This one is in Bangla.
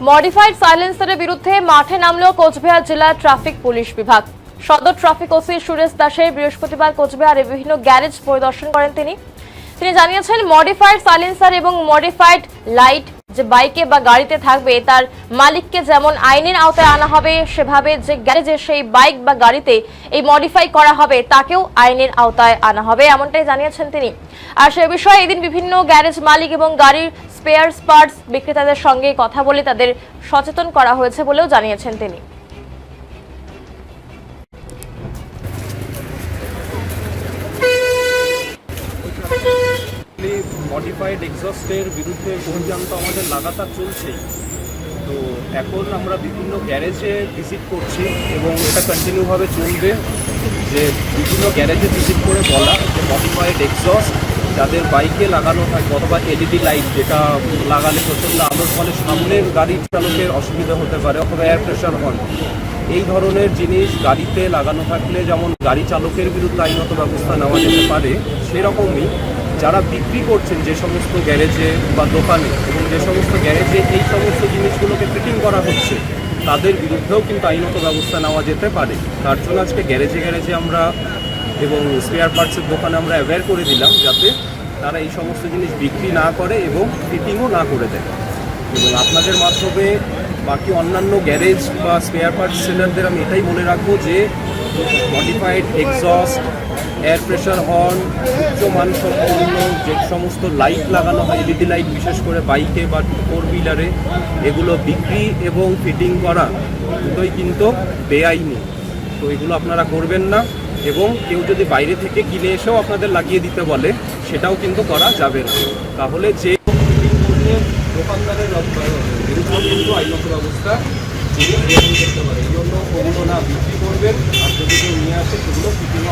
মডিফাইড সাইলেন্সারের বিরুদ্ধে মাঠে নামল কোচবিহার জেলা ট্রাফিক পুলিশ বিভাগ। সদর ট্রাফিক ওসি সুরেশ দাসের বৃহস্পতিবার কোচবিহারে বিভিন্ন গ্যারেজ পরিদর্শন করেন। তিনি জানিয়েছেন, মডিফাইড সাইলেন্সার এবং মডিফাইড লাইট যে বাইকে বা গাড়িতে থাকবে তার মালিককে যেমন আইনের আওতায় আনা হবে, সেভাবে যে গ্যারেজে সেই বাইক বা গাড়িতে এই মডিফাই করা হবে তাকেও আইনের আওতায় আনা হবে, এমনটাই জানিয়েছেন তিনি। আর সে বিষয়ে এদিন বিভিন্ন গ্যারেজ মালিক এবং গাড়ির স্পেয়ার পার্টস বিক্রেতাদের সঙ্গে কথা বলে তাদের সচেতন করা হয়েছে বলেও জানিয়েছেন তিনি। মডিফাইড এক্সস্টের বিরুদ্ধে অভিযান তো আমাদের লাগাতার চলছে। তো এখন আমরা বিভিন্ন গ্যারেজে ভিজিট করছি এবং এটা কন্টিনিউভাবে চলবে, যে বিভিন্ন গ্যারেজে ভিজিট করে বলা যে মডিফাইড এক্সস্ট যাদের বাইকে লাগানো থাকে অথবা এলইডি লাইট যেটা লাগালে প্রচণ্ড আলোর ফলে সামনের গাড়ির চালকের অসুবিধা হতে পারে, অথবা এয়ার প্রেশার হর্ন, এই ধরনের জিনিস গাড়িতে লাগানো থাকলে যেমন গাড়ি চালকের বিরুদ্ধে আইনত ব্যবস্থা নেওয়া যেতে পারে, সেরকমই যারা বিক্রি করছেন যে সমস্ত গ্যারেজে বা দোকানে এবং যে সমস্ত গ্যারেজে এই সমস্ত জিনিসগুলোকে ফিটিং করা হচ্ছে তাদের বিরুদ্ধেও কিন্তু আইনত ব্যবস্থা নেওয়া যেতে পারে। তার জন্য আজকে গ্যারেজে আমরা এবং স্পেয়ার পার্টসের দোকানে আমরা অ্যাওয়্যার করে দিলাম যাতে তারা এই সমস্ত জিনিস বিক্রি না করে এবং ফিটিংও না করে দেয়। এবং আপনাদের মাধ্যমে বাকি অন্যান্য গ্যারেজ বা স্পেয়ার পার্টস সেলারদের আমি এটাই বলে রাখবো যে modified exhaust, air pressure horn, উচ্চ মানসম্পন্ন যে সমস্ত লাইট লাগানো হয়, এলইডি লাইট বিশেষ করে বাইকে বা ফোর হুইলারে, এগুলো বিক্রি এবং ফিটিং করা দুটোই কিন্তু বেআইনি। তো এগুলো আপনারা করবেন না, এবং কেউ যদি বাইরে থেকে কিনে এসেও আপনাদের লাগিয়ে দিতে বলে সেটাও কিন্তু করা যাবে না। তাহলে যে দোকানদারের বিরুদ্ধে কিন্তু আইনত ব্যবস্থা গ্রহণ করতে পারে। এই জন্য ওগুলো না বিক্রি করবেন, আর যদি কেউ নিয়ে আসে সেগুলো ফিটিং